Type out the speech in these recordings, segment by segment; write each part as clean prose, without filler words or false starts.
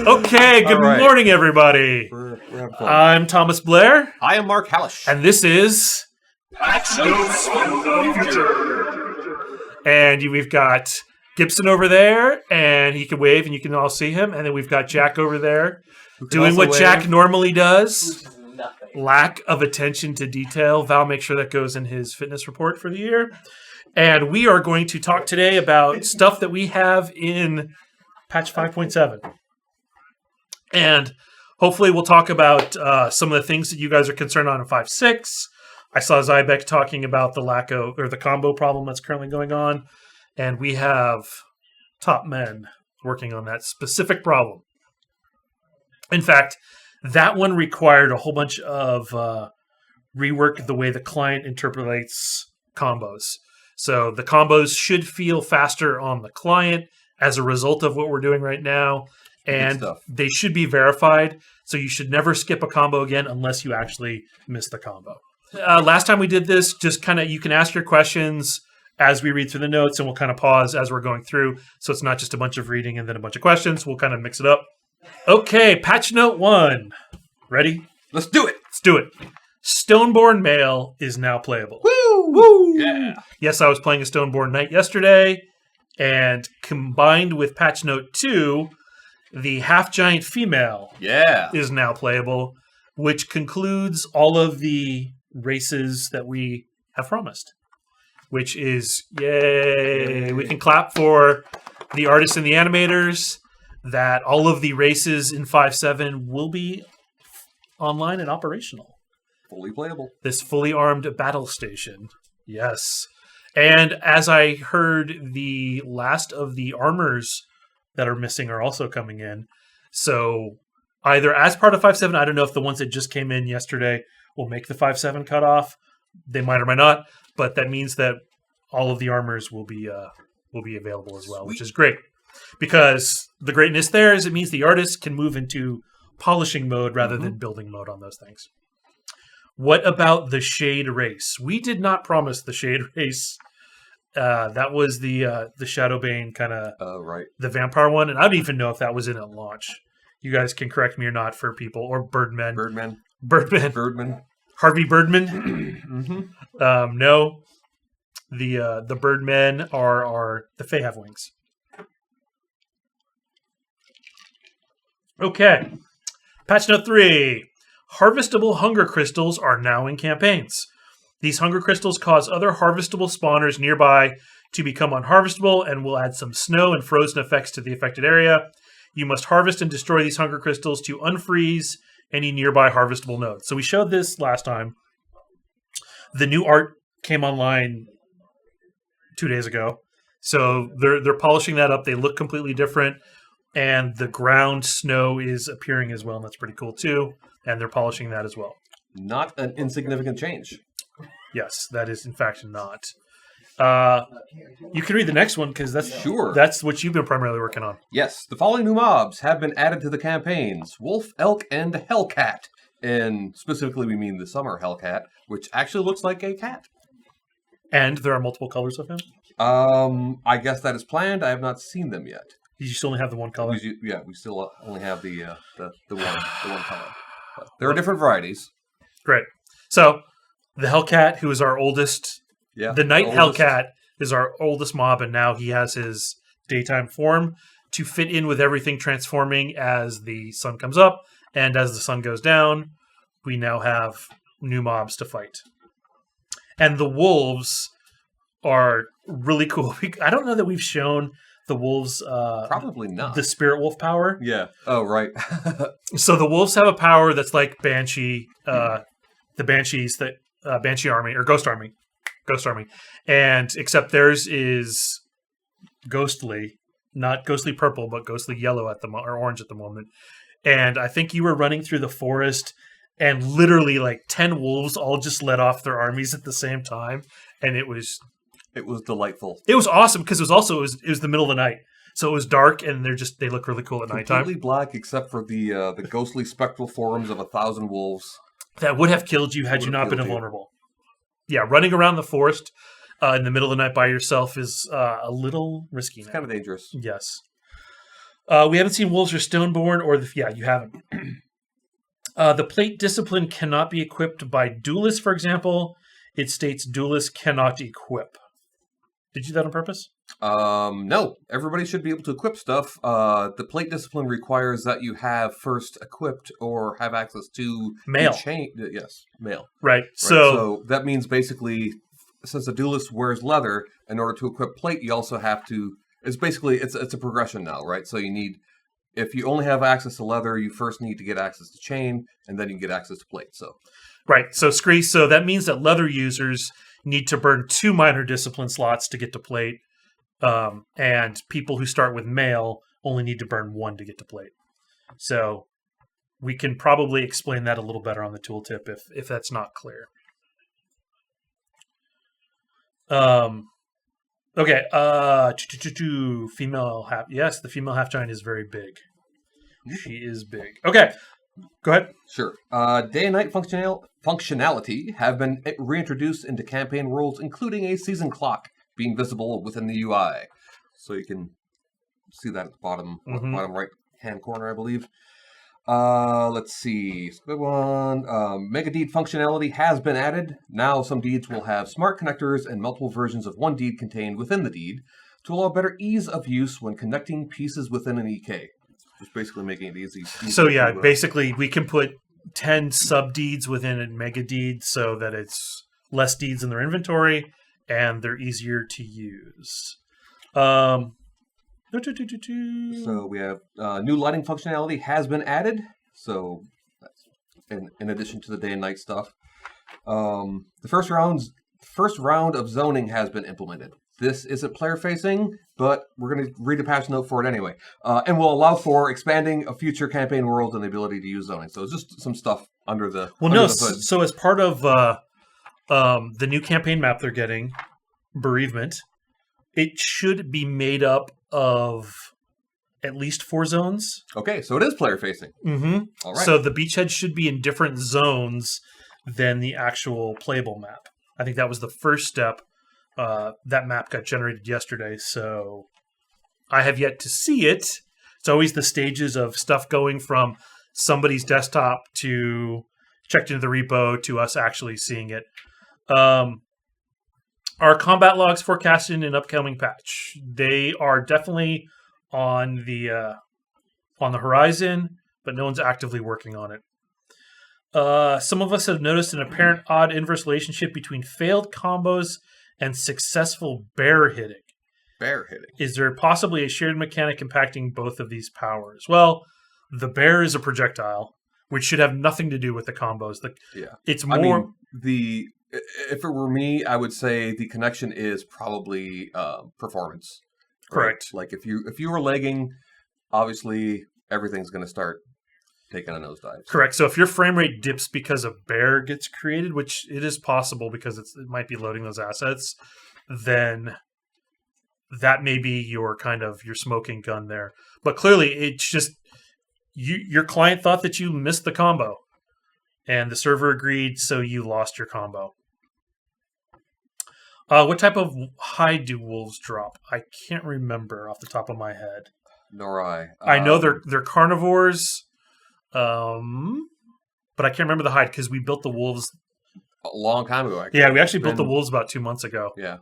Okay, good morning, everybody. We're having fun. I'm Thomas Blair. I am Mark Hallish. And this is... Patch Notes from the Future. And we've got Gibson over there, and he can wave, and you can all see him. And then we've got Jack over there, doing what Jack normally does. Lack of attention to detail. Val makes sure that goes in his fitness report for the year. And we are going to talk today about stuff that we have in patch 5.7. And hopefully we'll talk about some of the things that you guys are concerned on in 5.6. I saw Zybeck talking about the lack of, or the combo problem that's currently going on. And we have top men working on that specific problem. In fact, that one required a whole bunch of rework the way the client interprets combos. So the combos should feel faster on the client as a result of what we're doing right now. And they should be verified. So you should never skip a combo again unless you actually miss the combo. Last time we did this, just kind of, you can ask your questions as we read through the notes, and we'll kind of pause as we're going through. So it's not just a bunch of reading and then a bunch of questions. We'll kind of mix it up. Okay, patch note 1. Ready? Let's do it. Let's do it. Stoneborn male is now playable. Woo! Woo! Yeah. Yes, I was playing a Stoneborn knight yesterday, and combined with patch note 2, the half-giant female is now playable, which concludes all of the races that we have promised, which is, yay! We can clap for the artists and the animators that all of the races in 5.7 will be online and operational. Fully playable. This fully armed battle station. Yes. And as I heard, the last of the armors that are missing are also coming in. So either as part of 5.7, I don't know if the ones that just came in yesterday will make the 5.7 cutoff. They might or might not, but that means that all of the armors will be available as well, which is great. Because the greatness there is it means the artist can move into polishing mode rather than building mode on those things. What about the Shade race? We did not promise the Shade race. That was the Shadowbane kind of the vampire one, and I don't even know if that was in at launch. You guys can correct me or not for people, or Birdman. Harvey Birdman. No, the Birdmen are the Fae have wings. Okay, patch note 3. Harvestable Hunger crystals are now in campaigns. These Hunger crystals cause other harvestable spawners nearby to become unharvestable and will add some snow and frozen effects to the affected area. You must harvest and destroy these Hunger crystals to unfreeze any nearby harvestable nodes. So we showed this last time. The new art came online 2 days ago. So they're polishing that up. They look completely different. And the ground snow is appearing as well, and that's pretty cool too. And they're polishing that as well. Not an insignificant change. Yes, that is in fact not. You can read the next one because that's what you've been primarily working on. Yes, the following new mobs have been added to the campaigns: Wolf, Elk, and Hellcat. And specifically, we mean the summer Hellcat, which actually looks like a cat. And there are multiple colors of him? I guess that is planned. I have not seen them yet. You still only have the one color? We still only have the one color. But there are different varieties. Great. So, the Hellcat, who is our oldest, the Night Hellcat is our oldest mob, and now he has his daytime form to fit in with everything transforming as the sun comes up, and as the sun goes down, we now have new mobs to fight. And the wolves are really cool. I don't know that we've shown the wolves... probably not. The spirit wolf power. Yeah. Oh, right. So the wolves have a power that's like Banshee, the Banshees, that Banshee Army, or Ghost Army. And except theirs is ghostly, not ghostly purple, but ghostly yellow or orange at the moment. And I think you were running through the forest, and literally like 10 wolves all just let off their armies at the same time. And it was delightful. It was awesome because it was the middle of the night. So it was dark, and they look really cool at nighttime. Completely black except for the ghostly spectral forms of 1,000 wolves. That would have killed you had you not been invulnerable. Yeah, running around the forest in the middle of the night by yourself is a little risky. It's kind of dangerous. Yes. We haven't seen Wolves or Stoneborn, or you haven't. The plate discipline cannot be equipped by duelists, for example. It states duelists cannot equip. Did you do that on purpose? No. Everybody should be able to equip stuff. The plate discipline requires that you have first equipped or have access to mail. Yes, mail. Right. So that means basically, since a duelist wears leather, in order to equip plate, you also have to. It's a progression now, right? So you need. If you only have access to leather, you first need to get access to chain, and then you get access to plate. So. Right. So so that means that leather users need to burn 2 minor discipline slots to get to plate, and people who start with mail only need to burn 1 to get to plate. So we can probably explain that a little better on the tooltip if that's not clear. Okay. Female half. Yes, the female half giant is very big. She is big. Okay. Go ahead. Sure. Day and night functionality have been reintroduced into campaign worlds, including a season clock being visible within the UI. So you can see that at the bottom right hand corner, I believe. Let's see. Good one. Mega deed functionality has been added. Now some deeds will have smart connectors and multiple versions of one deed contained within the deed to allow better ease of use when connecting pieces within an EK. Just basically making it easy. So yeah, basically we can put 10 sub deeds within a mega deed so that it's less deeds in their inventory and they're easier to use. So we have new lighting functionality has been added. So that's in addition to the day and night stuff. The first round of zoning has been implemented. This isn't player facing, but we're going to read a patch note for it anyway. And will allow for expanding a future campaign world and the ability to use zoning. So it's just some stuff under the hood. So as part of the new campaign map they're getting, Bereavement, it should be made up of at least 4 zones. Okay, so it is player facing. Mm-hmm. All right. So the beachhead should be in different zones than the actual playable map. I think that was the first step. That map got generated yesterday, so I have yet to see it. It's always the stages of stuff going from somebody's desktop to checked into the repo to us actually seeing it. Our combat logs forecasted in an upcoming patch. They are definitely on the horizon, but no one's actively working on it. Some of us have noticed an apparent odd inverse relationship between failed combos and successful bear hitting. Bear hitting. Is there possibly a shared mechanic impacting both of these powers? Well, the bear is a projectile, which should have nothing to do with the combos. It's more. If it were me, I would say the connection is probably performance. Correct. Right? Like if you were lagging, obviously everything's going to start taking a nosedive. Correct. So if your frame rate dips because a bear gets created, which it is possible because it might be loading those assets, then that may be your smoking gun there. But clearly, it's just your client thought that you missed the combo, and the server agreed, so you lost your combo. What type of hide do wolves drop? I can't remember off the top of my head. Nor I. I know they're carnivores. But I can't remember the hide because we built the wolves a long time ago. Actually. Yeah, we actually built the wolves about 2 months ago. Yeah.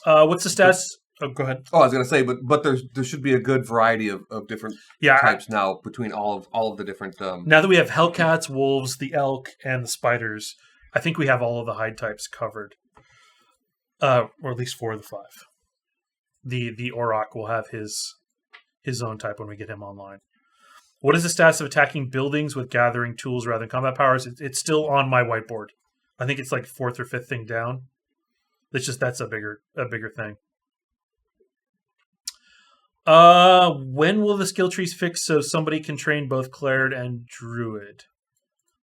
What's the stats? Oh, go ahead. Oh, I was going to say, but there should be a good variety of different types now between all of the different. Now that we have Hellcats, wolves, the elk, and the spiders, I think we have all of the hide types covered, or at least 4 of the 5. The Auroch will have his own type when we get him online. What is the status of attacking buildings with gathering tools rather than combat powers? It's still on my whiteboard. I think it's like 4th or 5th thing down. That's a bigger thing. When will the skill trees fix so somebody can train both Cleric and Druid?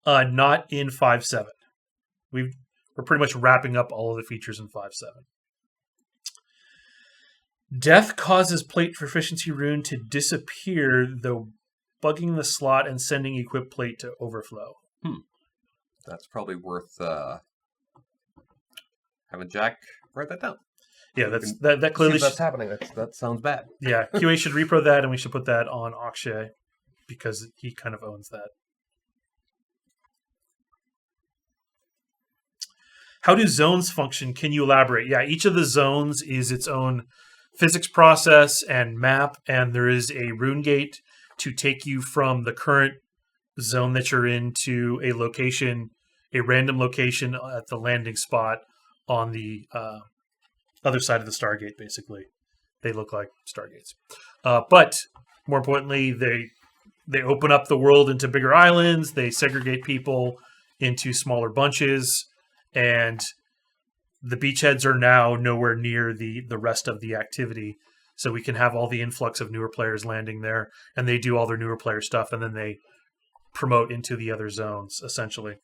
Not in 5.7. We're pretty much wrapping up all of the features in 5.7. Death causes plate proficiency rune to disappear, though bugging the slot and sending equipped plate to overflow. That's probably worth having Jack write that down. Yeah, that clearly that's happening. That sounds bad. Yeah, QA should repro that, and we should put that on Akshay because he kind of owns that. How do zones function? Can you elaborate? Yeah, each of the zones is its own physics process and map, and there is a rune gate to take you from the current zone that you're in to a location, a random location at the landing spot on the other side of the Stargate, basically. They look like Stargates. But more importantly, they open up the world into bigger islands, they segregate people into smaller bunches, and the beachheads are now nowhere near the rest of the activity. So we can have all the influx of newer players landing there, and they do all their newer player stuff, and then they promote into the other zones, essentially.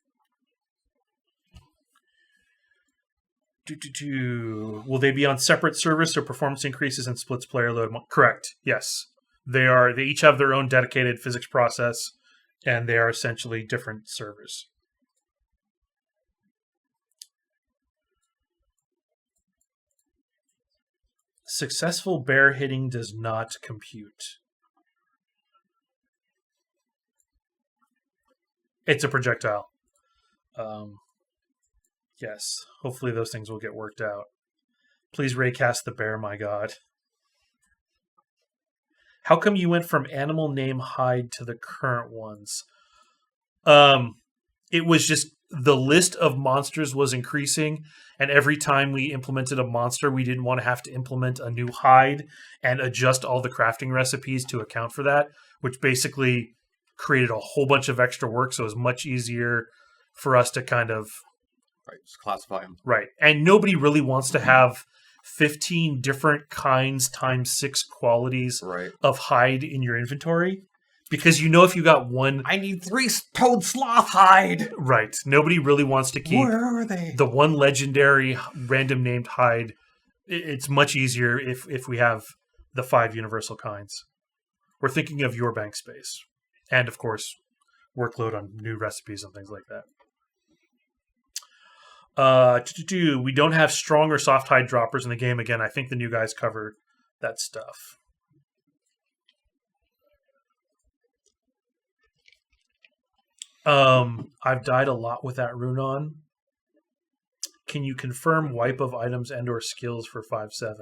Will they be on separate servers so performance increases and splits player load? Correct. Yes. They each have their own dedicated physics process, and they are essentially different servers. Successful bear hitting does not compute. It's a projectile. Yes. Hopefully those things will get worked out. Please raycast the bear, my god. How come you went from animal name hide to the current ones? It was just the list of monsters was increasing, and every time we implemented a monster, we didn't want to have to implement a new hide and adjust all the crafting recipes to account for that, which basically created a whole bunch of extra work, so it was much easier for us to kind of... Right, just classify them. Right, and nobody really wants to have 15 different kinds times 6 qualities of hide in your inventory. Because you know if you got one... I need 3 toad sloth hide! Right. Nobody really wants to keep... Where are they? The one legendary random named hide. It's much easier if we have the 5 universal kinds. We're thinking of your bank space. And, of course, workload on new recipes and things like that. We don't have strong or soft hide droppers in the game. Again, I think the new guys cover that stuff. I've died a lot with that rune on. Can you confirm wipe of items and or skills for 5-7?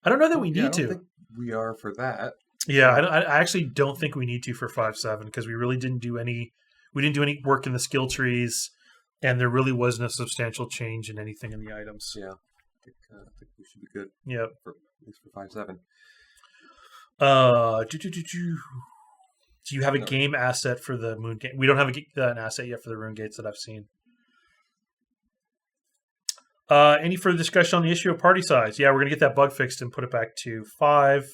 I don't know that we need to. I don't think we are for that. Yeah, I actually don't think we need to for 5-7 because we really didn't do any. We didn't do any work in the skill trees, and there really wasn't a substantial change in anything in the items. Yeah, I think we should be good. Yep. At least for 5-7. Do you have a game asset for the Moon Gate? We don't have an asset yet for the Rune Gates that I've seen. Any further discussion on the issue of party size? Yeah, we're going to get that bug fixed and put it back to 5.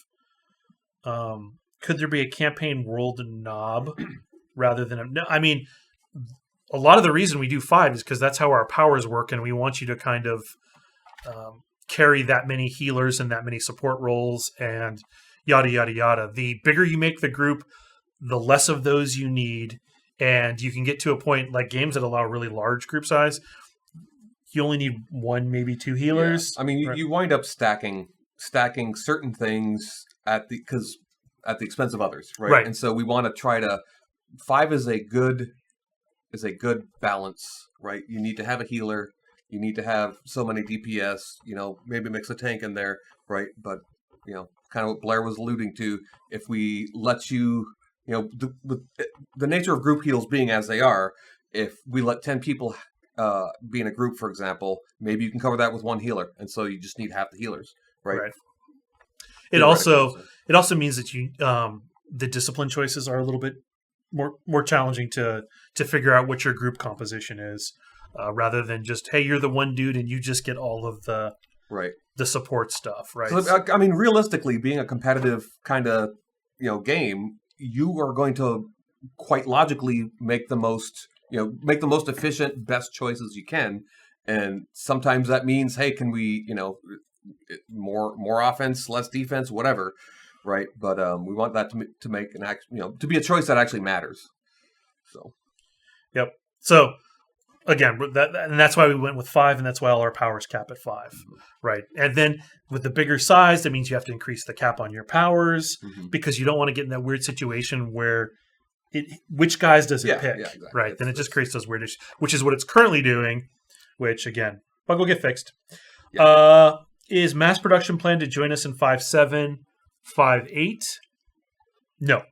Could there be a campaign world knob rather than a... No, I mean, a lot of the reason we do 5 is because that's how our powers work, and we want you to kind of carry that many healers and that many support roles and yada, yada, yada. The bigger you make the group, the less of those you need, and you can get to a point like games that allow really large group size. You only need 1, maybe 2 healers. Yeah. I mean, you wind up stacking certain things at the expense of others, right? And so we want to try to 5 is a good balance, right? You need to have a healer, you need to have so many DPS, maybe mix a tank in there, right? But kind of what Blair was alluding to, if we let you, the nature of group heals being as they are, if we let 10 people be in a group, for example, maybe you can cover that with 1 healer, and so you just need half the healers, right? It also means that you the discipline choices are a little bit more challenging to figure out what your group composition is, rather than just, hey, you're the one dude and you just get all of the support stuff, right? So, I mean, realistically, being a competitive kind of game, you are going to quite logically make the most efficient, best choices you can, and sometimes that means, hey, can we more offense, less defense, whatever, right? But we want that to make to be a choice that actually matters. So, yep. So again, and that's why we went with 5, and that's why all our powers cap at 5, right? And then with the bigger size, that means you have to increase the cap on your powers because you don't want to get in that weird situation where which guys does it pick, exactly. right? Then it just creates those weird issues, which is what it's currently doing, which, again, bug will get fixed. Yeah. Is mass production planned to join us in 5.7, 5.8? No.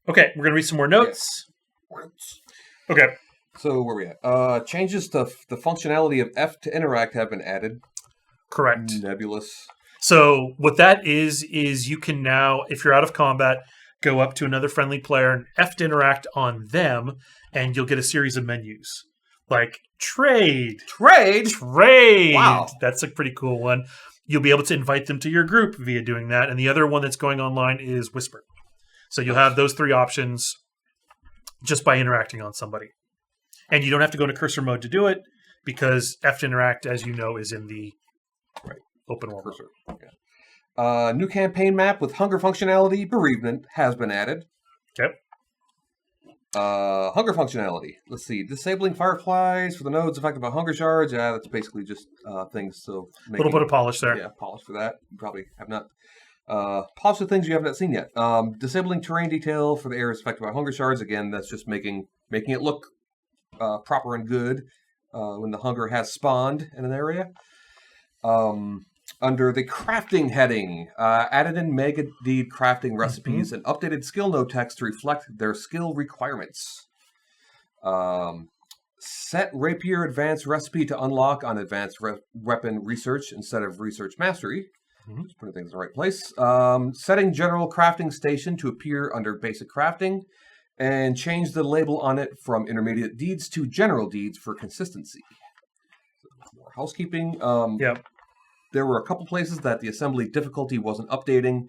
Okay, we're going to read some more notes. Yes. Okay. So where are we at? Changes to the functionality of F to interact have been added. Correct. Nebulous. So what that is you can now, if you're out of combat, go up to another friendly player and F to interact on them, and you'll get a series of menus. Like trade. Wow. That's a pretty cool one. You'll be able to invite them to your group via doing that. And the other one that's going online is Whisper. So you'll have those 3 options just by interacting on somebody. And you don't have to go into cursor mode to do it because F to interact, as you know, is in the open world. Cursor. Okay. New campaign map with hunger functionality, Bereavement, has been added. Okay. Hunger functionality. Let's see. Disabling fireflies for the nodes affected by hunger shards. Yeah, that's basically just things. So a little bit of polish there. Yeah, polish for that. You probably have not. Polish the things you have not seen yet. Disabling terrain detail for the areas affected by hunger shards. Again, that's just making it look proper and good when the hunger has spawned in an area. Under the crafting heading, added in Mega Deed crafting recipes and updated skill node text to reflect their skill requirements. Set Rapier Advanced Recipe to unlock on Advanced Weapon Research instead of Research Mastery. Just putting things in the right place. Setting General Crafting Station to appear under Basic Crafting. And change the label on it from Intermediate Deeds to General Deeds for consistency. More housekeeping. Yep. There were a couple places that the assembly difficulty wasn't updating,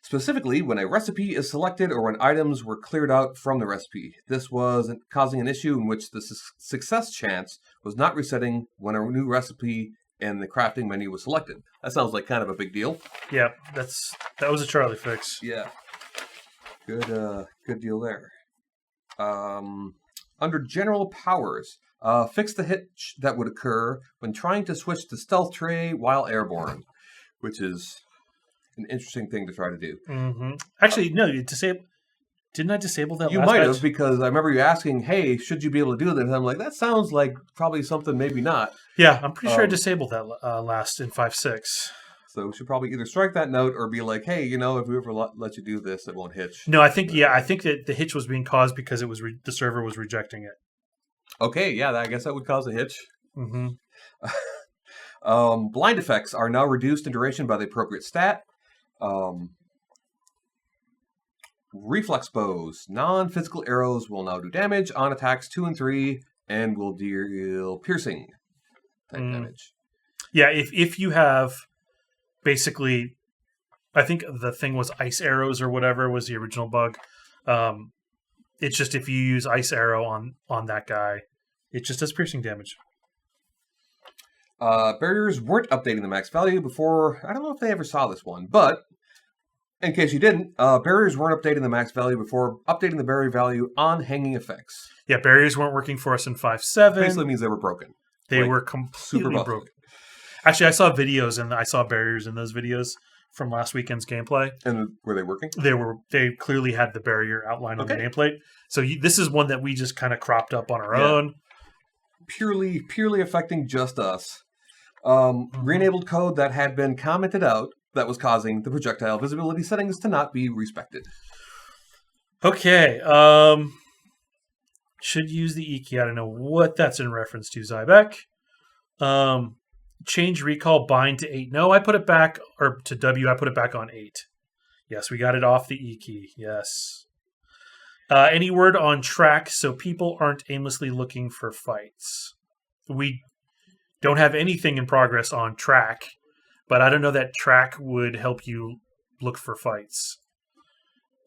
specifically when a recipe is selected or when items were cleared out from the recipe. This was causing an issue in which the success chance was not resetting when a new recipe in the crafting menu was selected. That sounds like kind of a big deal. Yeah, that was a Charlie fix. Yeah. Good deal there. Under general powers, fix the hitch that would occur when trying to switch to stealth tray while airborne, which is an interesting thing to try to do. Actually, no, didn't I disable that? You might have, because I remember you asking, "Hey, should you be able to do this?" And I'm like, "That sounds like probably something, maybe not." Yeah, I'm pretty sure I disabled that last in 5.6. So we should probably either strike that note or be like, "Hey, if we ever let you do this, it won't hitch." No, I think that the hitch was being caused because it was the server was rejecting it. Okay, yeah, I guess that would cause a hitch. Blind effects are now reduced in duration by the appropriate stat. Reflex bows. Non-physical arrows will now do damage on attacks 2 and 3 and will deal piercing type damage. Yeah, if you have basically, I think the thing was ice arrows or whatever was the original bug. It's just if you use ice arrow on that guy, it just does piercing damage. Barriers weren't updating the max value before. I don't know if they ever saw this one, but in case you didn't, barriers weren't updating the max value before updating the barrier value on hanging effects. Yeah, barriers weren't working for us in 5.7. Basically means they were broken. They were completely broken. Actually, I saw videos and I saw barriers in those videos from last weekend's gameplay. And were they working? They clearly had the barrier outlined on the nameplate. So this is one that we just kind of cropped up on our own. Purely affecting just us. Re-enabled code that had been commented out that was causing the projectile visibility settings to not be respected. Okay. Should use the E key. I don't know what that's in reference to, Zybeck. Change recall bind to 8. No, I put it back, or to W, I put it back on 8. Yes, we got it off the E key. Yes. Any word on track so people aren't aimlessly looking for fights. We don't have anything in progress on track, but I don't know that track would help you look for fights.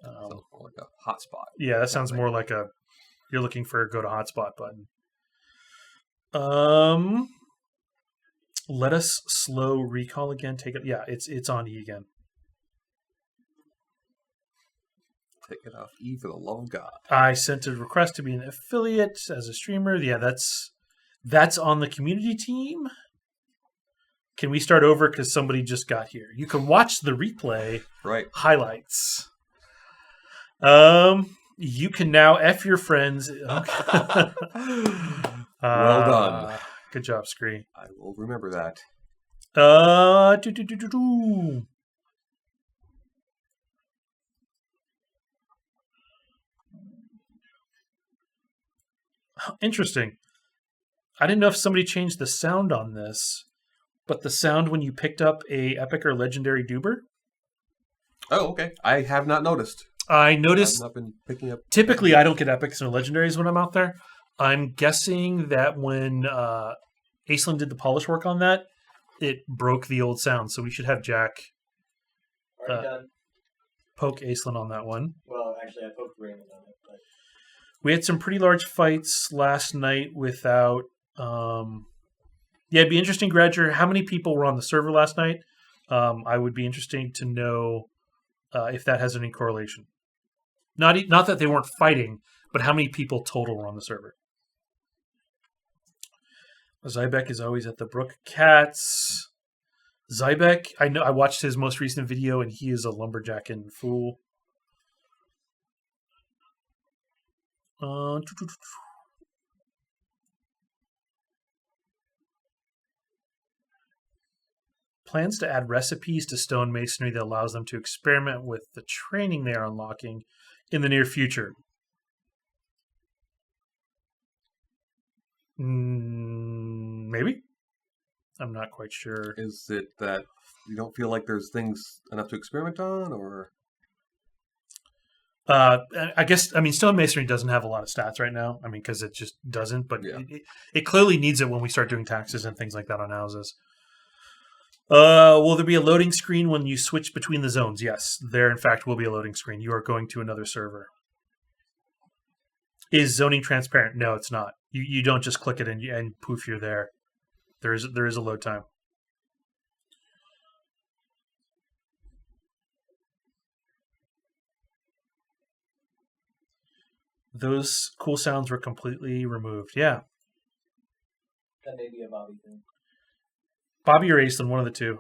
Sounds more like a hotspot. Yeah, that sounds more like you're looking for a go to hotspot button. Let us slow recall again. Take it. Yeah, it's on E again. Take it off E for the love of God. I sent a request to be an affiliate as a streamer. Yeah, that's on the community team. Can we start over because somebody just got here? You can watch the replay highlights. You can now F your friends. Okay. Well done. Good job, Scree. I will remember that. Interesting. I didn't know if somebody changed the sound on this, but the sound when you picked up a epic or legendary Duber. Oh, okay. I have not noticed. I noticed. I've not been picking up. Typically, I don't get epics or legendaries when I'm out there. I'm guessing that when Aislinn did the polish work on that, it broke the old sound. So we should have Jack poke Aislinn on that one. Well, actually, I poked Raymond on it. But... We had some pretty large fights last night without... it'd be interesting, Gradger, how many people were on the server last night? I would be interesting to know if that has any correlation. Not that they weren't fighting, but how many people total were on the server. Zybek is always at the Brook Cats. Zybek, I watched his most recent video, and he is a lumberjacking fool. Plans to add recipes to stonemasonry that allows them to experiment with the training they are unlocking in the near future. Maybe? I'm not quite sure. Is it that you don't feel like there's things enough to experiment on, or? I guess, stonemasonry doesn't have a lot of stats right now. Because it just doesn't, but it clearly needs it when we start doing taxes and things like that on houses. Will there be a loading screen when you switch between the zones? Yes, there in fact will be a loading screen. You are going to another server. Is zoning transparent? No, it's not. You don't just click it and poof, you're there. There is a load time. Those cool sounds were completely removed. Yeah. That may be a Bobby thing. Bobby or Aislinn, one of the two.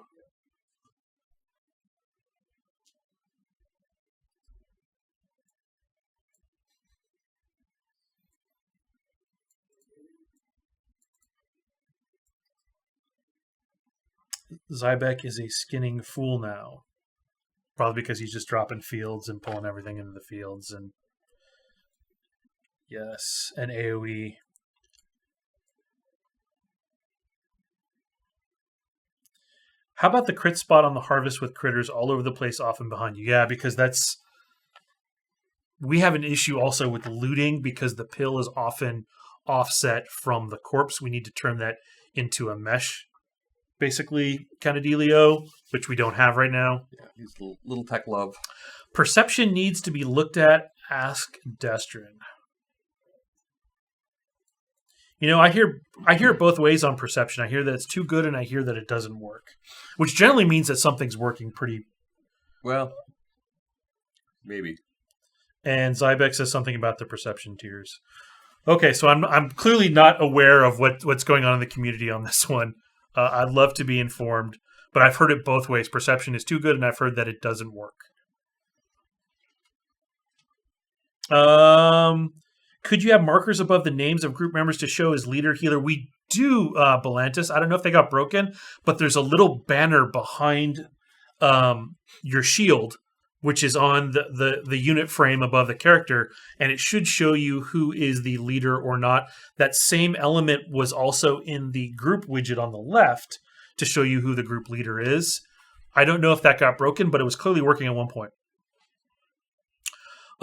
Zybek is a skinning fool now. Probably because he's just dropping fields and pulling everything into the fields. And yes, an AoE. How about the crit spot on the harvest with critters all over the place, often behind you? Yeah, because we have an issue also with looting because the pill is often offset from the corpse. We need to turn that into a mesh, basically, kind of dealio, which we don't have right now. Yeah, he's little tech love. Perception needs to be looked at. Ask Destrin. I hear it both ways on perception. I hear that it's too good, and I hear that it doesn't work, which generally means that something's working pretty well. Maybe. And Zybek says something about the perception tiers. Okay, so I'm clearly not aware of what's going on in the community on this one. I'd love to be informed, but I've heard it both ways. Perception is too good, and I've heard that it doesn't work. Could you have markers above the names of group members to show as leader, healer? We do, Belantis. I don't know if they got broken, but there's a little banner behind your shield, which is on the unit frame above the character, and it should show you who is the leader or not. That same element was also in the group widget on the left to show you who the group leader is. I don't know if that got broken, but it was clearly working at one point.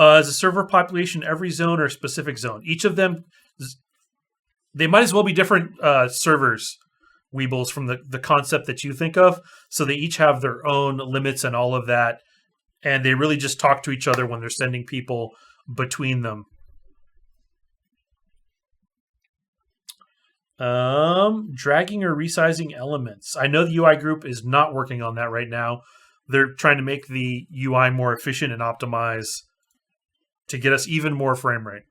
Is a server population every zone or a specific zone? Each of them, they might as well be different servers, Weebles, from the concept that you think of. So they each have their own limits and all of that. And they really just talk to each other when they're sending people between them. Dragging or resizing elements. I know the UI group is not working on that right now. They're trying to make the UI more efficient and optimize to get us even more frame rate.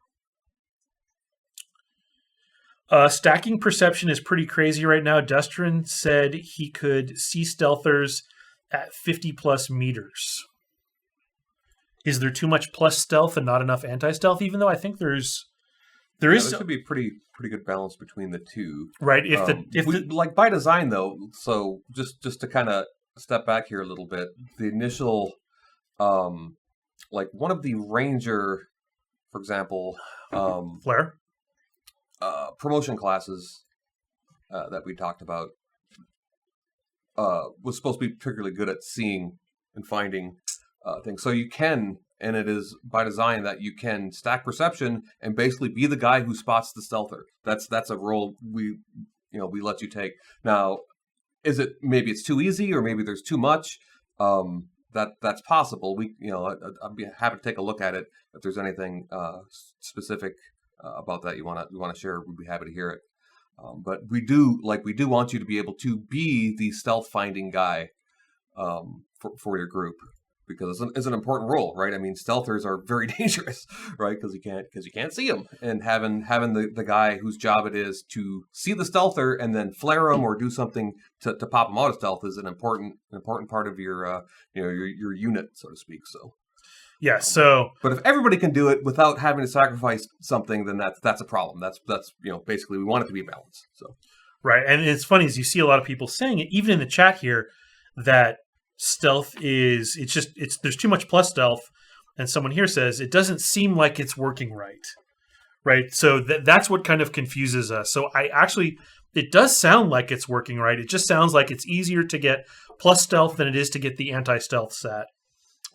Stacking perception is pretty crazy right now. Dustrin said he could see stealthers at 50 plus meters. Is there too much plus stealth and not enough anti-stealth? Even though I think there is. There should be pretty good balance between the two, right? Like by design though. So just to kind of step back here a little bit, the initial, like one of the ranger, for example, flare. Promotion classes that we talked about was supposed to be particularly good at seeing and finding things. So you can, and it is by design that you can stack perception and basically be the guy who spots the stealther. That's a role we let you take. Now, maybe it's too easy or maybe there's too much? That's possible. I'd be happy to take a look at it if there's anything specific about that you want to share. We'd be happy to hear it. But we do want you to be able to be the stealth finding guy for your group, because it's an important role, right? I mean, stealthers are very dangerous, right? Because you can't see them, and having the guy whose job it is to see the stealther and then flare him or do something to pop him out of stealth is an important part of your your unit, so to speak. So. Yeah, so... But if everybody can do it without having to sacrifice something, then that's a problem. That's basically, we want it to be balanced. So, right, and it's funny, as you see a lot of people saying it, even in the chat here, that stealth there's too much plus stealth, and someone here says, it doesn't seem like it's working right? So that's what kind of confuses us. So it does sound like it's working right. It just sounds like it's easier to get plus stealth than it is to get the anti-stealth stat.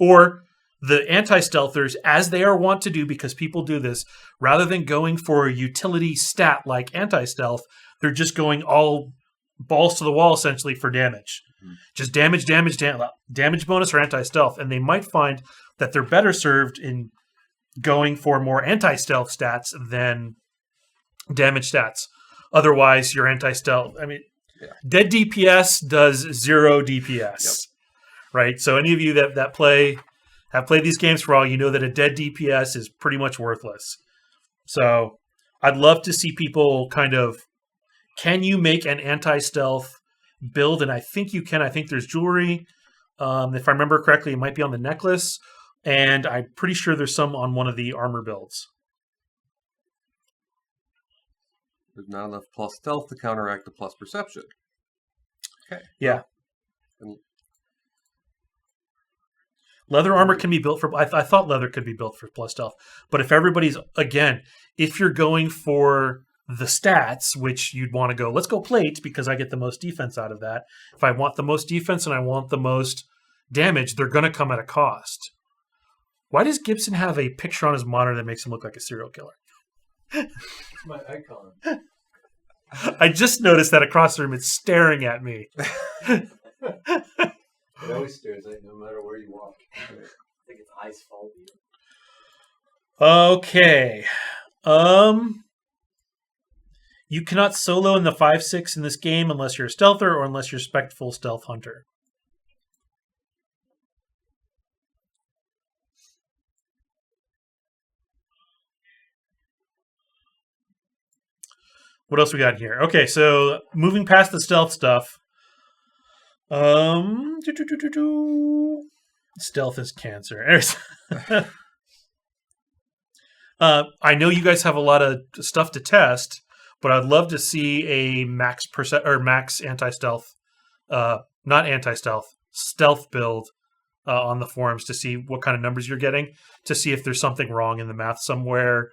Or... the anti-stealthers, as they are wont to do, because people do this, rather than going for a utility stat like anti-stealth, they're just going all balls to the wall, essentially, for damage. Mm-hmm. Just damage bonus or anti-stealth. And they might find that they're better served in going for more anti-stealth stats than damage stats. Otherwise, your anti-stealth... dead DPS does 0 DPS. Right? So any of you that have played these games for all, you know that a dead DPS is pretty much worthless. So I'd love to see people can you make an anti-stealth build? And I think you can. I think there's jewelry. If I remember correctly, it might be on the necklace. And I'm pretty sure there's some on one of the armor builds. There's not enough plus stealth to counteract the plus perception. Okay. Yeah. Leather armor can be built for... I thought leather could be built for plus stealth. But if you're going for the stats, which you'd want to go, let's go plate because I get the most defense out of that. If I want the most defense and I want the most damage, they're going to come at a cost. Why does Gibson have a picture on his monitor that makes him look like a serial killer? It's my icon. I just noticed that across the room. It's staring at me. It always stares at you, no matter where you walk. I think its eyes follow you. Okay. You cannot solo in the 5/6 in this game unless you're a stealther or unless you're Spectful Stealth Hunter. What else we got here? Okay, so moving past the stealth stuff. Stealth is cancer. I know you guys have a lot of stuff to test, but I'd love to see a max anti-stealth, not anti-stealth, stealth build on the forums to see what kind of numbers you're getting, to see if there's something wrong in the math somewhere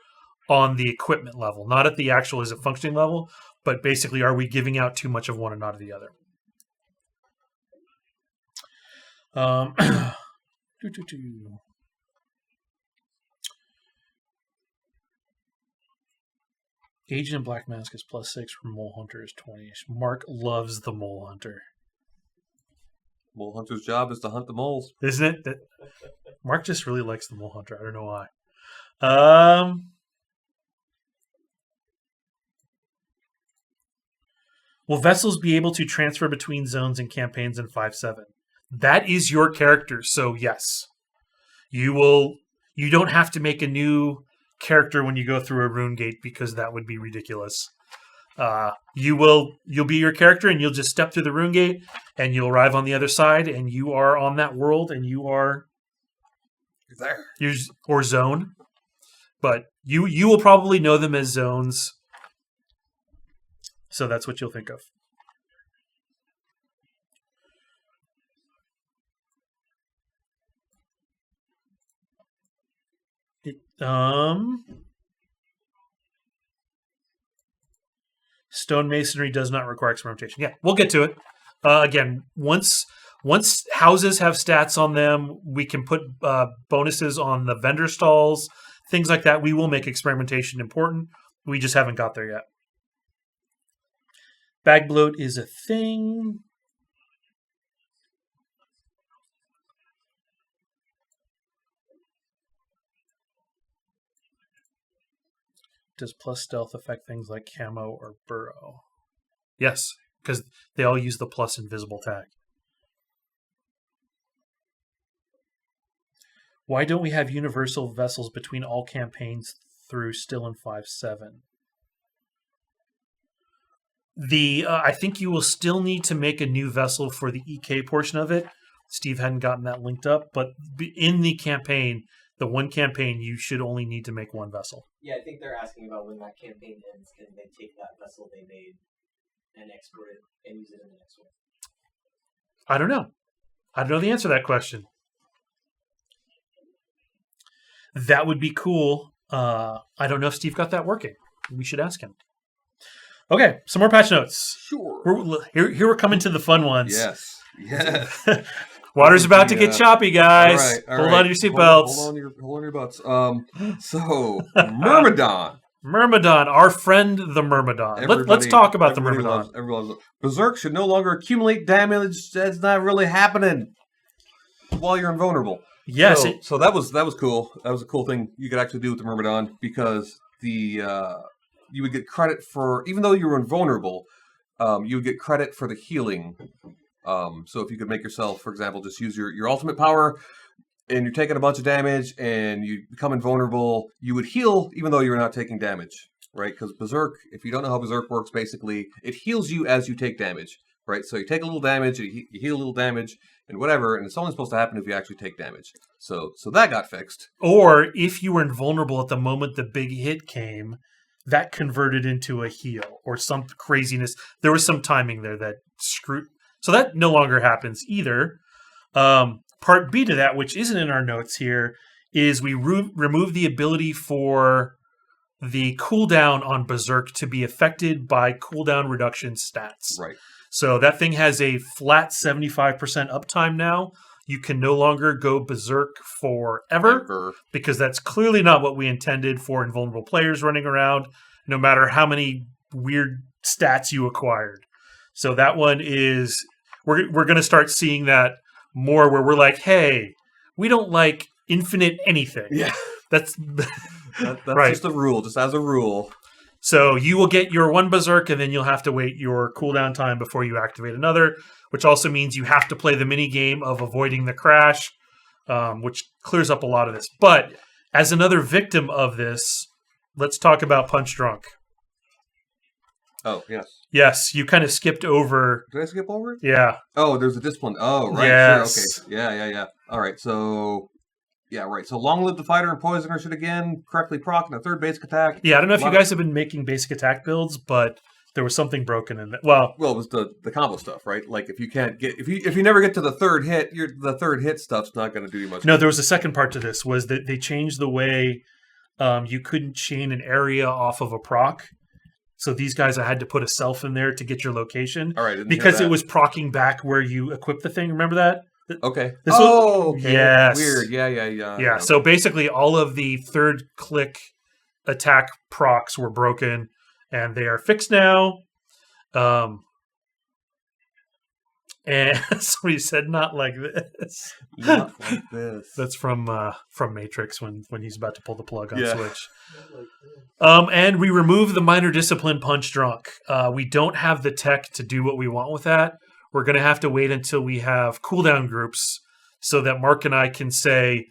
on the equipment level, not at the actual is it functioning level, but basically are we giving out too much of one and not of the other? Agent in Black Mask is +6 for Mole Hunter is 20. Mark loves the Mole Hunter. Mole Hunter's job is to hunt the moles. Isn't it? Mark just really likes the Mole Hunter. I don't know why. Will vessels be able to transfer between zones and campaigns in 5.7? That is your character, so yes. You You don't have to make a new character when you go through a rune gate because that would be ridiculous. You'll be your character and you'll just step through the rune gate and you'll arrive on the other side and you are on that world and you are there. Or zone. But you will probably know them as zones. So that's what you'll think of. Stonemasonry does not require experimentation. Yeah, we'll get to it. Again, once houses have stats on them, we can put bonuses on the vendor stalls, things like that. We will make experimentation important. We just haven't got there yet. Bag bloat is a thing. Does plus stealth affect things like camo or burrow? Yes, because they all use the plus invisible tag. Why don't we have universal vessels between all campaigns through still in 5.7? I think you will still need to make a new vessel for the EK portion of it. Steve hadn't gotten that linked up, but in the campaign, the one campaign, you should only need to make one vessel. Yeah, I think they're asking about when that campaign ends, can they take that vessel they made and export it and use it in the next one? I don't know. I don't know the answer to that question. That would be cool. I don't know if Steve got that working. We should ask him. Okay, some more patch notes. Sure. Here we're coming to the fun ones. Yes. Water's about to get choppy, guys. All Hold right. on to your seatbelts. Hold on your butts. So, Myrmidon. Myrmidon, our friend the Myrmidon. Let's talk about the Myrmidon. Everyone loves Berserk should no longer accumulate damage that's not really happening while you're invulnerable. Yes. So that was cool. That was a cool thing you could actually do with the Myrmidon because you would get credit for, even though you were invulnerable, you would get credit for the healing. So if you could make yourself, for example, just use your ultimate power and you're taking a bunch of damage and you become invulnerable, you would heal even though you're not taking damage, right? Because Berserk, if you don't know how Berserk works, basically, it heals you as you take damage, right? So you take a little damage, you heal a little damage, and whatever, and it's only supposed to happen if you actually take damage. So that got fixed. Or if you were invulnerable at the moment the big hit came, that converted into a heal or some craziness. There was some timing there that screwed. So that no longer happens either. Part B to that, which isn't in our notes here, is we remove the ability for the cooldown on Berserk to be affected by cooldown reduction stats. Right. So that thing has a flat 75% uptime now. You can no longer go Berserk forever because that's clearly not what we intended for invulnerable players running around, no matter how many weird stats you acquired. So that one is, we're going to start seeing that more where we're like, hey, we don't like infinite anything. Yeah. That's right. Just a rule, just as a rule. So you will get your one Berserk and then you'll have to wait your cooldown time before you activate another, which also means you have to play the mini game of avoiding the crash, which clears up a lot of this. But as another victim of this, let's talk about Punch Drunk. Oh, yes. Yes, you kind of skipped over. Did I skip over it? Yeah. Oh, there's a discipline. Oh, right. Yes. Sure, okay. Yeah. All right, so... Yeah, right. So Long Live the Fighter and Poisoner should again correctly proc in a third basic attack. Yeah, I don't know if you guys have been making basic attack builds, but there was something broken in it. Well, it was the combo stuff, right? Like if you can't get if you never get to the third hit, the third hit stuff's not going to do you much. No, there was a second part to this, was that they changed the way you couldn't chain an area off of a proc. So these guys, I had to put a self in there to get your location. All right, because it was procking back where you equip the thing. Remember that? Okay. Okay. Yes. Weird. Yeah. Yeah. So basically, all of the third click attack procs were broken, and they are fixed now. And somebody said, "Not like this." Not like this. That's from Matrix when he's about to pull the plug on Switch. And we remove the minor discipline Punch Drunk. We don't have the tech to do what we want with that. We're going to have to wait until we have cooldown groups so that Mark and I can say,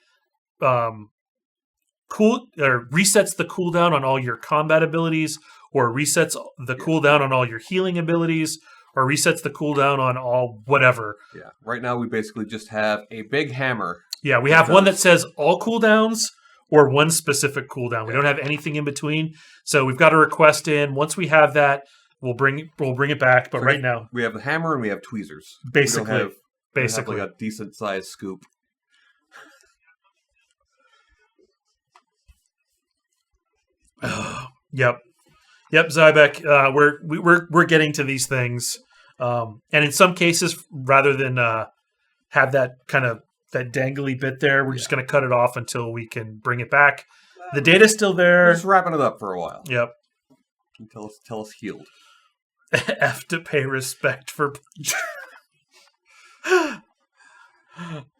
resets the cooldown on all your combat abilities, or resets the cooldown on all your healing abilities, or resets the cooldown on all whatever. Yeah. Right now, we basically just have a big hammer. Yeah, we have one that says all cooldowns or one specific cooldown. We don't have anything in between. So we've got a request in. Once we have that, we'll bring it back. But right now, we have the hammer and we have tweezers. Basically, we don't have like a decent sized scoop. Yep, Zybek. We're getting to these things, and in some cases, rather than have that kind of that dangly bit there, we're just going to cut it off until we can bring it back. The data's still there. We're just wrapping it up for a while. Yep. Until it's healed. F to pay respect for.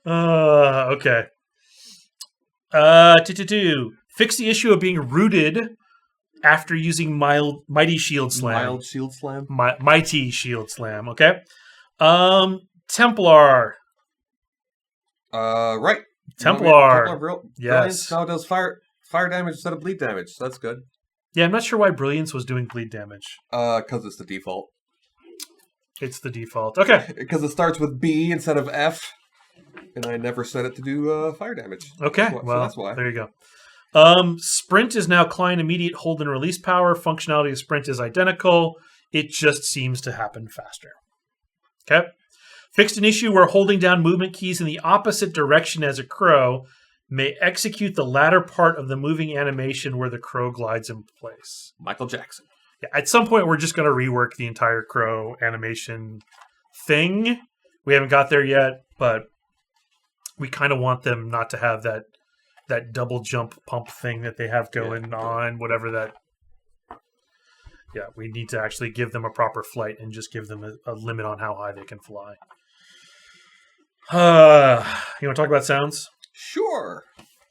Okay. Fix the issue of being rooted after using mighty shield slam. Mild shield slam. Mighty shield slam. Okay. Templar. Right. Templar. Yes. Now it does fire damage instead of bleed damage. So that's good. Yeah, I'm not sure why Brilliance was doing bleed damage. Because it's the default. It's the default. Okay. Because it starts with B instead of F, and I never set it to do fire damage. Okay. So well, that's why. There you go. Sprint is now client immediate hold and release power. Functionality of Sprint is identical. It just seems to happen faster. Okay. Fixed an issue where holding down movement keys in the opposite direction as a crow may execute the latter part of the moving animation where the crow glides in place. Michael Jackson. Yeah, at some point, we're just going to rework the entire crow animation thing. We haven't got there yet, but we kind of want them not to have that double jump pump thing that they have going on, whatever that... Yeah, we need to actually give them a proper flight and just give them a limit on how high they can fly. You want to talk about sounds? Sure.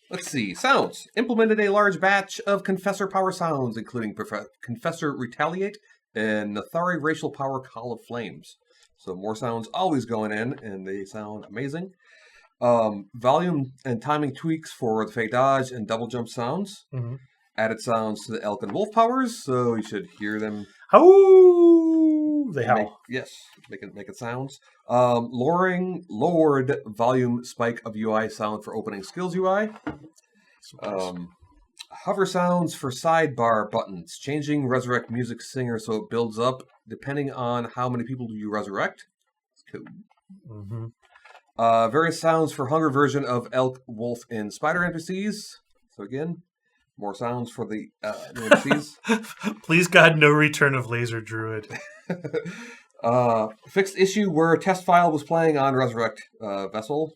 Let's see. Sounds. Implemented a large batch of Confessor power sounds, including Confessor Retaliate and Nathari Racial Power Call of Flames. So more sounds always going in, and they sound amazing. Volume and timing tweaks for the Fey Dodge and double jump sounds. Mm-hmm. Added sounds to the Elk and Wolf powers, so you should hear them. Oh, they howl. Yes, making sounds. Lowered volume spike of UI sound for opening skills UI. Hover sounds for sidebar buttons. Changing resurrect music singer so it builds up depending on how many people you resurrect. Cool. Mm-hmm. Various sounds for hunger version of Elk, Wolf, and Spider NPCs. So again, more sounds for the NPCs. Please God, no return of Laser Druid. Fixed issue where a test file was playing on Resurrect Vessel.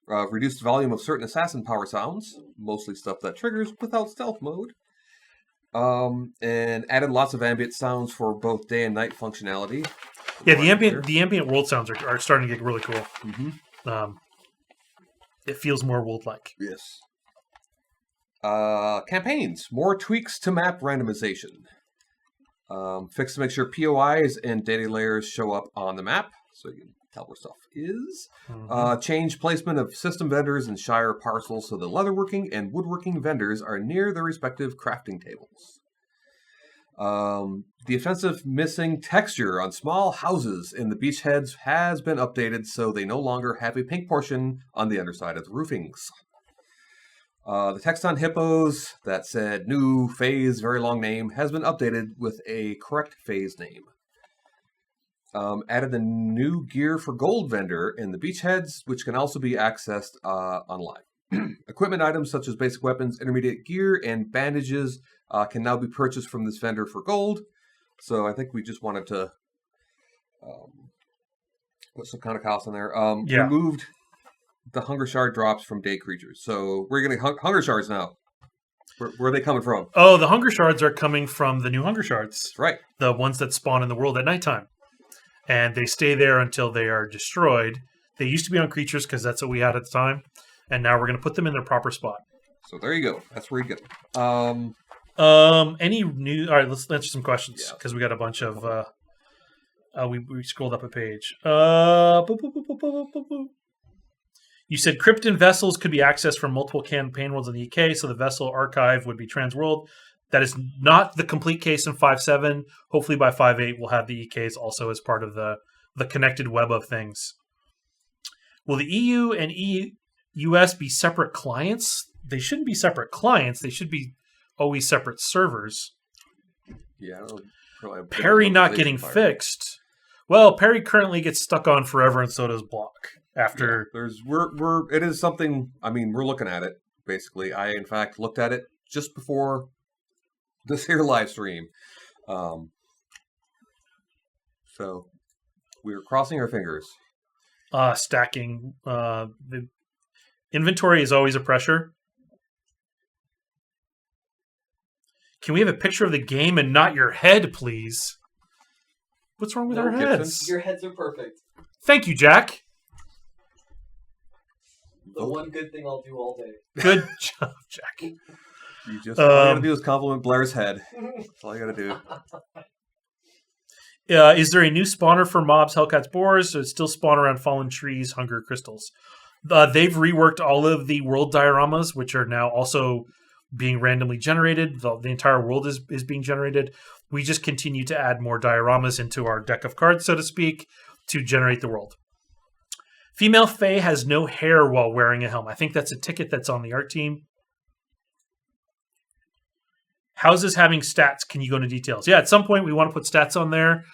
Reduced volume of certain assassin power sounds, mostly stuff that triggers without stealth mode. And added lots of ambient sounds for both day and night functionality. Yeah, the ambient world sounds are starting to get really cool. Mm-hmm. It feels more world-like. Yes. Campaigns. More tweaks to map randomization. Fix to make sure POIs and data layers show up on the map, so you can tell where stuff is. Mm-hmm. Change placement of system vendors and Shire parcels so the leatherworking and woodworking vendors are near their respective crafting tables. The offensive missing texture on small houses in the beachheads has been updated so they no longer have a pink portion on the underside of the roofings. The text on hippos that said new phase, very long name, has been updated with a correct phase name. Added a new gear for gold vendor in the beachheads, which can also be accessed online. Equipment items such as basic weapons, intermediate gear, and bandages can now be purchased from this vendor for gold. So I think we just wanted to put some kind of cost in there. Removed the hunger shard drops from day creatures. So we're getting hunger shards now. Where are they coming from? Oh, the hunger shards are coming from the new hunger shards. That's right. The ones that spawn in the world at nighttime. And they stay there until they are destroyed. They used to be on creatures because that's what we had at the time. And now we're going to put them in their proper spot. So there you go. That's where you get them. Any new... All right, let's answer some questions because we got a bunch of... we scrolled up a page. You said Krypton vessels could be accessed from multiple campaign worlds in the EK, so the vessel archive would be transworld. That is not the complete case in 5.7. Hopefully by 5.8 we'll have the EKs also as part of the connected web of things. Will the EU and US be separate clients? They shouldn't be separate clients. They should be always separate servers. Yeah, I don't know. Perry not getting fixed. Well, Perry currently gets stuck on forever, and so does Block. After it is something. I mean, we're looking at it basically. I in fact looked at it just before this here live stream. So we're crossing our fingers. Stacking. The inventory is always a pressure. Can we have a picture of the game and not your head, please? What's wrong with our heads? Your heads are perfect. Thank you, Jack. The one good thing I'll do all day. Good job, Jack. You just all you gotta do is compliment Blair's head. That's all you gotta do. Is there a new spawner for mobs, Hellcats, boars? So it's still spawn around fallen trees, hunger, crystals. They've reworked all of the world dioramas, which are now also being randomly generated. The entire world is being generated. We just continue to add more dioramas into our deck of cards, so to speak, to generate the world. Female Fae has no hair while wearing a helm. I think that's a ticket that's on the art team. Houses having stats. Can you go into details? Yeah, at some point we want to put stats on there.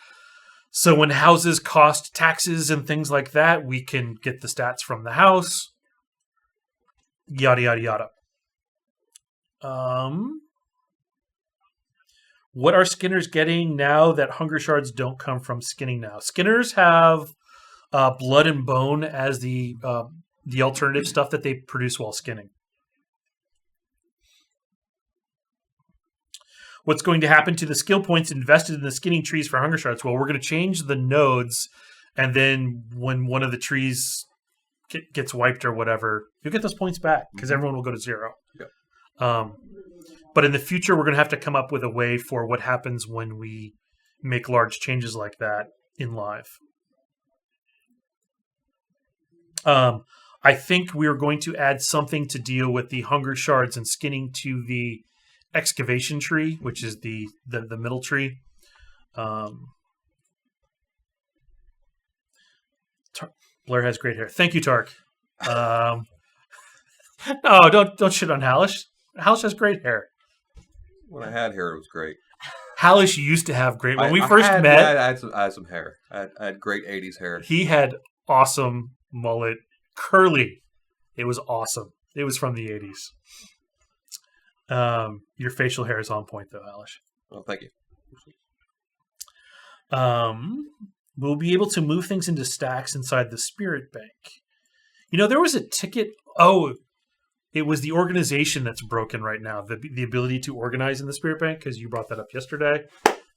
So when houses cost taxes and things like that, we can get the stats from the house. Yada, yada, yada. What are skinners getting now that hunger shards don't come from skinning now? Skinners have blood and bone as the alternative stuff that they produce while skinning. What's going to happen to the skill points invested in the skinning trees for hunger shards? Well, we're going to change the nodes, and then when one of the trees gets wiped or whatever, you'll get those points back because everyone will go to 0. Yep. But in the future, we're going to have to come up with a way for what happens when we make large changes like that in live. I think we're going to add something to deal with the hunger shards and skinning to the excavation tree, which is the middle tree. Blair has great hair. Thank you, Tark. No, don't shit on Hallish. Hallish has great hair. When I had hair, it was great. Hallish used to have great. When we first met, I had some hair. I had great 80s hair. He had awesome mullet, curly. It was awesome. It was from the 80s. Your facial hair is on point, though, Hallish. Oh, thank you. We'll be able to move things into stacks inside the spirit bank. You know, there was a ticket. Oh, it was the organization that's broken right now. The ability to organize in the spirit bank, because you brought that up yesterday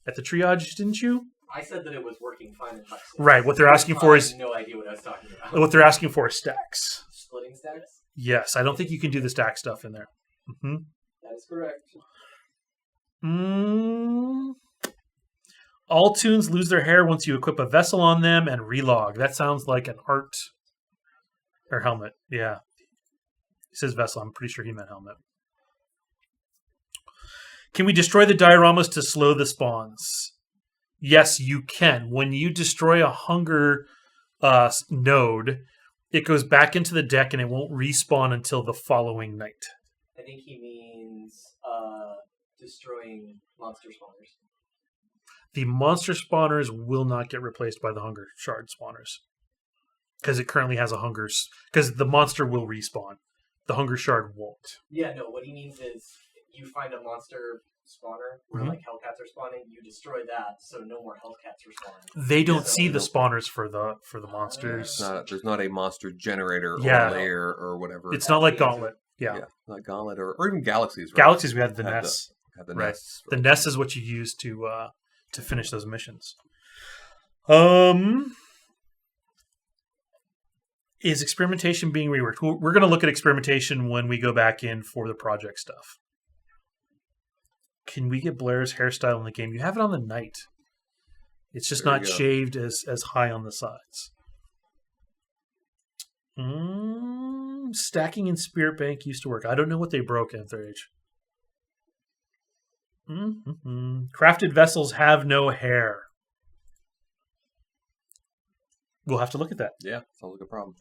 at the triage, didn't you? I said that it was working fine in 5.6. Right. What they're asking for is no idea what I was talking about. What they're asking for is stacks. Splitting stacks? Yes, I don't think you can do the stack stuff in there. Mm-hmm. That is correct. All tunes lose their hair once you equip a vessel on them and relog. That sounds like an art or helmet. Yeah. He says vessel. I'm pretty sure he meant helmet. Can we destroy the dioramas to slow the spawns? Yes, you can. When you destroy a hunger node, it goes back into the deck and it won't respawn until the following night. I think he means destroying monster spawners. The monster spawners will not get replaced by the hunger shard spawners. Because it currently has a hunger... Because the monster will respawn. The hunger shard won't. Yeah, no, what he means is you find a monster spawner where like Hellcats are spawning, you destroy that, so no more Hellcats are spawning. They don't see the spawners for the monsters. There's not a monster generator or layer or whatever. It's not like Gauntlet. Yeah. Like Gauntlet or even Galaxies. Right? Galaxies, we had the Ness. The right. Ness. The Ness is what you use to finish those missions. Is experimentation being reworked? We're going to look at experimentation when we go back in for the project stuff. Can we get Blair's hairstyle in the game? You have it on the knight. It's just not shaved as high on the sides. Stacking in Spirit Bank used to work. I don't know what they broke in Third Age. Crafted vessels have no hair. We'll have to look at that. Yeah, sounds like a problem.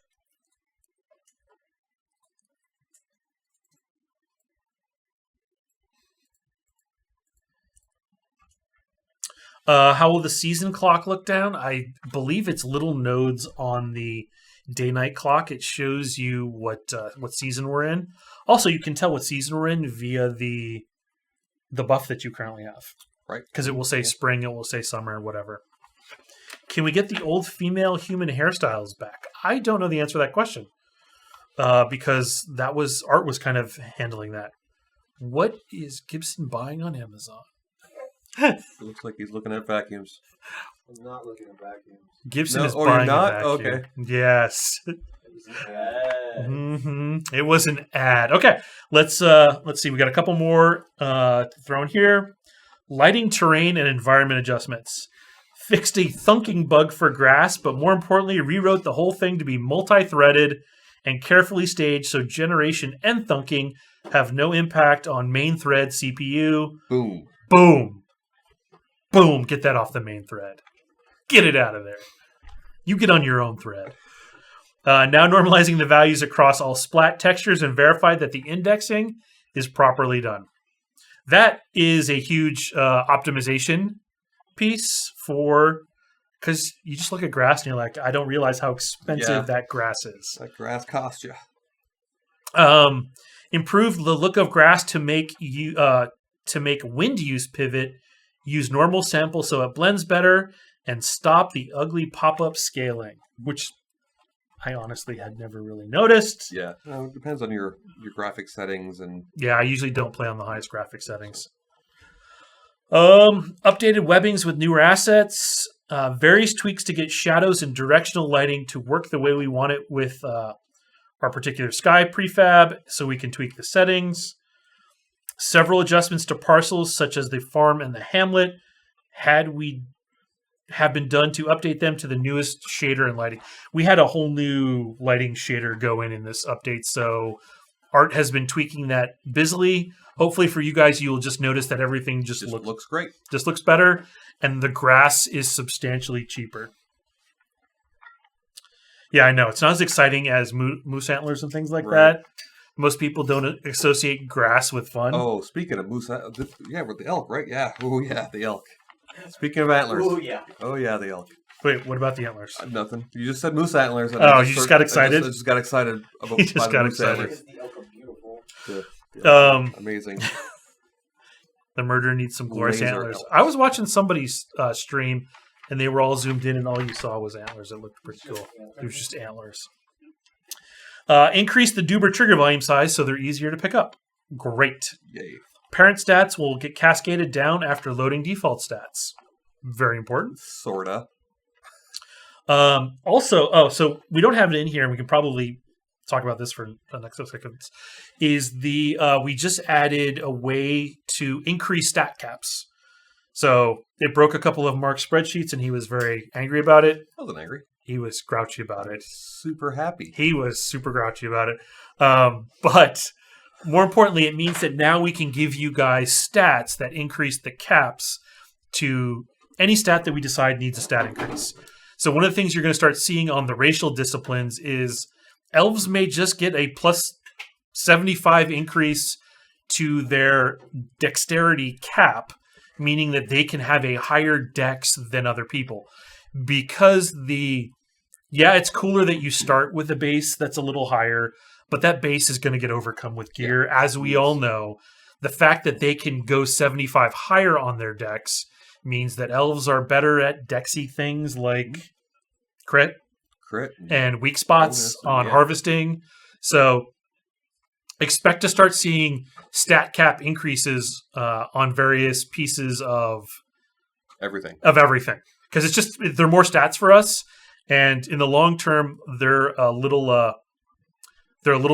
How will the season clock look down? I believe it's little nodes on the day-night clock. It shows you what season we're in. Also, you can tell what season we're in via the buff that you currently have. Right. Because it will say spring, it will say summer, whatever. Can we get the old female human hairstyles back? I don't know the answer to that question. Because Art was kind of handling that. What is Gibson buying on Amazon? It looks like he's looking at vacuums. I'm not looking at vacuums. Gibson is you're buying not? a vacuum. Okay. Yes. It was an ad. It was an ad. Okay, let's see. We got a couple more to throw in here. Lighting, terrain, and environment adjustments. Fixed a thunking bug for grass, but more importantly, rewrote the whole thing to be multi-threaded and carefully staged so generation and thunking have no impact on main thread CPU. Boom. Boom. Boom. Get that off the main thread. Get it out of there. You get on your own thread. Now normalizing the values across all splat textures and verified that the indexing is properly done. That is a huge optimization piece because you just look at grass and you're like, I don't realize how expensive that grass is. That grass cost you. Improve the look of grass to make wind use pivot. Use normal sample so it blends better, and stop the ugly pop-up scaling, which I honestly had never really noticed. Yeah, it depends on your graphic settings and. Yeah, I usually don't play on the highest graphic settings. Updated webbings with newer assets. Various tweaks to get shadows and directional lighting to work the way we want it with our particular sky prefab, so we can tweak the settings. Several adjustments to parcels, such as the farm and the hamlet, have been done to update them to the newest shader and lighting. We had a whole new lighting shader go in this update, so Art has been tweaking that busily. Hopefully for you guys, you'll just notice that everything just looks great. Just looks better, and the grass is substantially cheaper. Yeah, I know. It's not as exciting as moose antlers and things like that. Most people don't associate grass with fun. Oh, speaking of moose, with the elk, right? Yeah. Oh, yeah, the elk. Speaking of antlers. Oh, yeah. Oh, yeah, the elk. Wait, what about the antlers? Nothing. You just said moose antlers. And you just got excited? I just got excited about You just got moose excited. antlers. Because the elk are beautiful. Amazing. The murder needs some glorious Laser antlers. elk. I was watching somebody's stream, and they were all zoomed in, and all you saw was antlers. It looked pretty cool. It was just antlers. Increase the Duber trigger volume size so they're easier to pick up. Great. Yay. Parent stats will get cascaded down after loading default stats. Very important. Sorta. So we don't have it in here, and we can probably talk about this for the next seconds. We just added a way to increase stat caps. So it broke a couple of Mark's spreadsheets, and he was very angry about it. I wasn't angry. He was grouchy about it. Super happy. He was super grouchy about it. But more importantly, it means that now we can give you guys stats that increase the caps to any stat that we decide needs a stat increase. So one of the things you're going to start seeing on the racial disciplines is elves may just get a plus 75 increase to their dexterity cap, meaning that they can have a higher dex than other people. Because it's cooler that you start with a base that's a little higher, but that base is going to get overcome with gear. As we all know, the fact that they can go 75 higher on their dex means that elves are better at dexy things like crit and weak spots on harvesting. So expect to start seeing stat cap increases on various pieces of everything. Because they're more stats for us, and in the long term, they're a little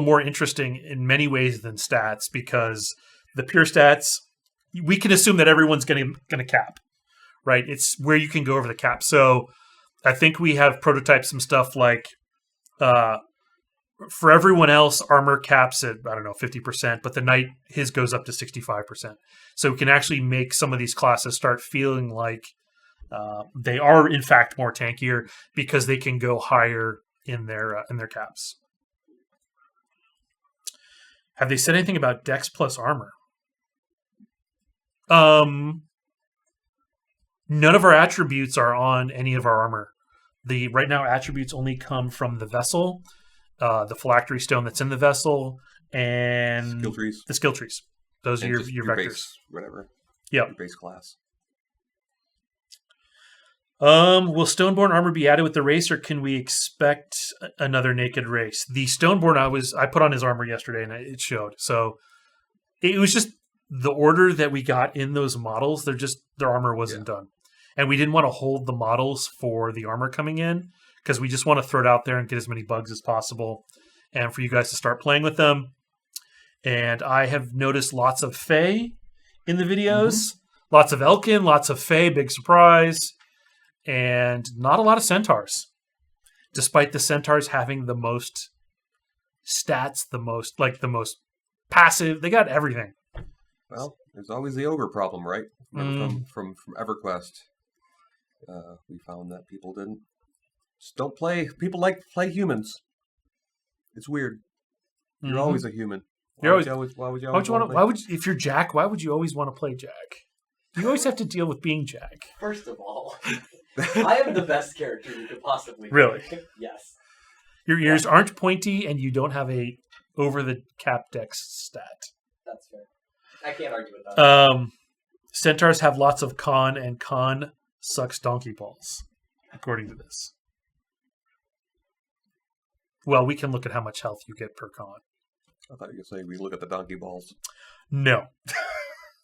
more interesting in many ways than stats, because the pure stats, we can assume that everyone's going to cap, right? It's where you can go over the cap. So I think we have prototyped some stuff like For everyone else, armor caps at, 50%, but the knight, his goes up to 65%. So we can actually make some of these classes start feeling like they are, in fact, more tankier because they can go higher in their caps. Have they said anything about Dex plus armor? None of our attributes are on any of our armor. Right now, attributes only come from the vessel, the phylactery stone that's in the vessel, and the skill trees. Those are your vectors. Base, whatever. Yep. Your base class. Will Stoneborn armor be added with the race, or can we expect another naked race? The Stoneborn, I put on his armor yesterday, and it showed. So it was just the order that we got in those models. Their armor wasn't done, and we didn't want to hold the models for the armor coming in because we just want to throw it out there and get as many bugs as possible, and for you guys to start playing with them. And I have noticed lots of Fae in the videos, lots of Elkin, lots of Fae. Big surprise. And not a lot of centaurs, despite the centaurs having the most stats, the most passive. They got everything. Well, there's always the ogre problem, right? From EverQuest, we found that people don't play. People like to play humans. It's weird. You're always a human. Why would you always if you're Jack, why would you always want to play Jack? You always have to deal with being Jack. First of all, I am the best character you could possibly Really? Play. Yes. Your ears aren't pointy, and you don't have a over-the-cap dex stat. That's fair. I can't argue with that. Centaurs have lots of con, and con sucks donkey balls, according to this. Well, we can look at how much health you get per con. I thought you were saying we look at the donkey balls. No.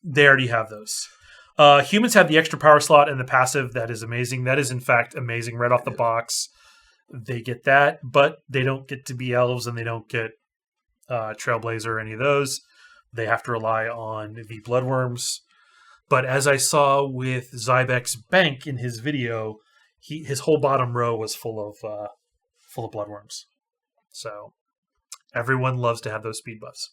They already have those. Humans have the extra power slot and the passive. That is amazing. That is, in fact, amazing right off the box. They get that, but they don't get to be elves, and they don't get Trailblazer or any of those. They have to rely on the bloodworms. But as I saw with Zybek's Bank in his video, his whole bottom row was full of bloodworms. So everyone loves to have those speed buffs.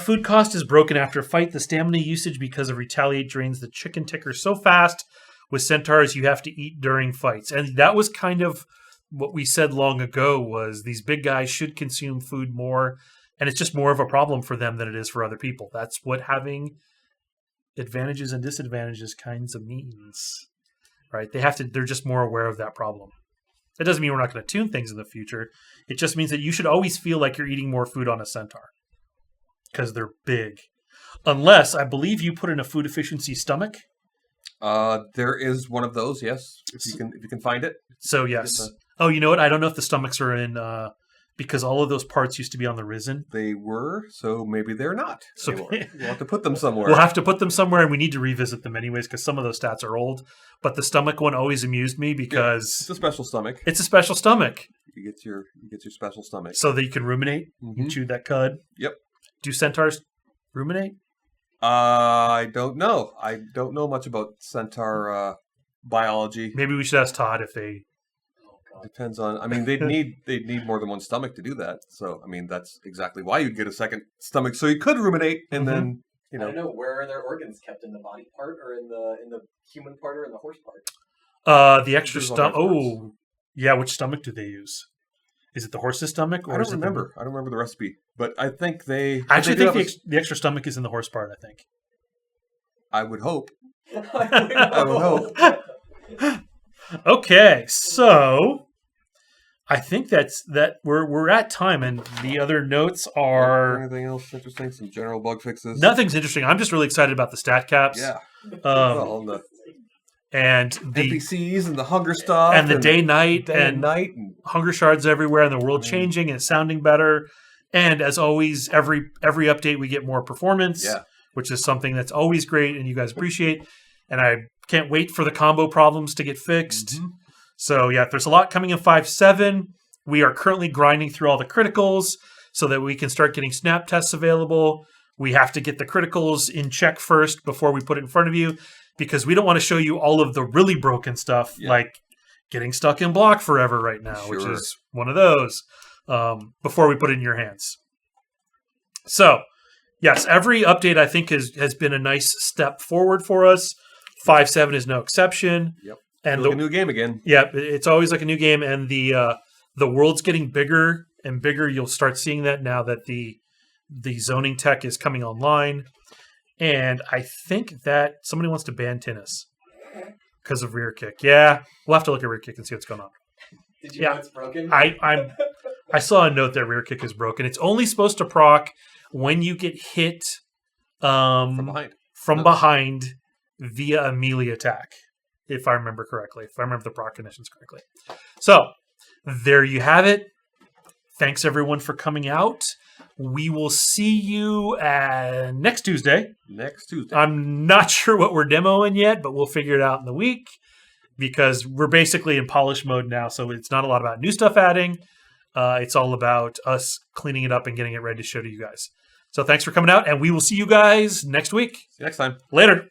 Food cost is broken after a fight. The stamina usage because of retaliate drains the chicken ticker so fast. With centaurs, you have to eat during fights. And that was kind of what we said long ago, was these big guys should consume food more. And it's just more of a problem for them than it is for other people. That's what having advantages and disadvantages kinds of means, right? They're just more aware of that problem. That doesn't mean we're not going to tune things in the future. It just means that you should always feel like you're eating more food on a centaur because they're big. Unless, I believe you put in a food efficiency stomach. There is one of those, yes. If you can find it. So yes. Oh, you know what? I don't know if the stomachs are in because all of those parts used to be on the Risen. They were, so maybe they're not. So we'll have to put them somewhere. We'll have to put them somewhere, and we need to revisit them anyways because some of those stats are old. But the stomach one always amused me because it's a special stomach. It's a special stomach. You get your special stomach so that you can ruminate. You chew that cud. Yep. Do centaurs ruminate? I don't know. I don't know much about centaur biology. Maybe we should ask Todd if they. Depends on. I mean, they'd need more than one stomach to do that. So, I mean, that's exactly why you'd get a second stomach, so you could ruminate, and then I don't know, where are their organs kept, in the body part, or in the human part, or in the horse part? The extra stomach. Oh, yeah. Which stomach do they use? Is it the horse's stomach? Or I don't remember. I don't remember the recipe, but I think they. I actually think the extra stomach is in the horse part. I think. I would hope. I would hope. Okay, so I think that we're at time, and the other notes are anything else interesting? Some general bug fixes. Nothing's interesting. I'm just really excited about the stat caps. Yeah. And the NPCs and the hunger stuff and the day-night and hunger shards everywhere, and the world changing and sounding better. And as always, every update we get more performance, which is something that's always great and you guys appreciate. And I can't wait for the combo problems to get fixed. So yeah, there's a lot coming in 5.7. We are currently grinding through all the criticals so that we can start getting snap tests available. We have to get the criticals in check first before we put it in front of you, because we don't want to show you all of the really broken stuff, like getting stuck in block forever right now, which Sure. is one of those, before we put it in your hands. So, yes, every update I think has been a nice step forward for us. 5.7 is no exception. Yep. And Like a new game again. yeah, it's always like a new game, and the world's getting bigger and bigger. You'll start seeing that now that the zoning tech is coming online, and I think that somebody wants to ban tennis because of rear kick. Yeah, we'll have to look at rear kick and see what's going on. Did you Yeah. know it's broken? I saw a note that rear kick is broken. It's only supposed to proc when you get hit From behind. from behind via a melee attack, if I remember correctly, if I remember the proc conditions correctly. So, there you have it. Thanks, everyone, for coming out. We will see you next Tuesday. Next Tuesday. I'm not sure what we're demoing yet, but we'll figure it out in the week because we're basically in polish mode now, so it's not a lot about new stuff adding. It's all about us cleaning it up and getting it ready to show to you guys. So thanks for coming out, and we will see you guys next week. See you next time. Later.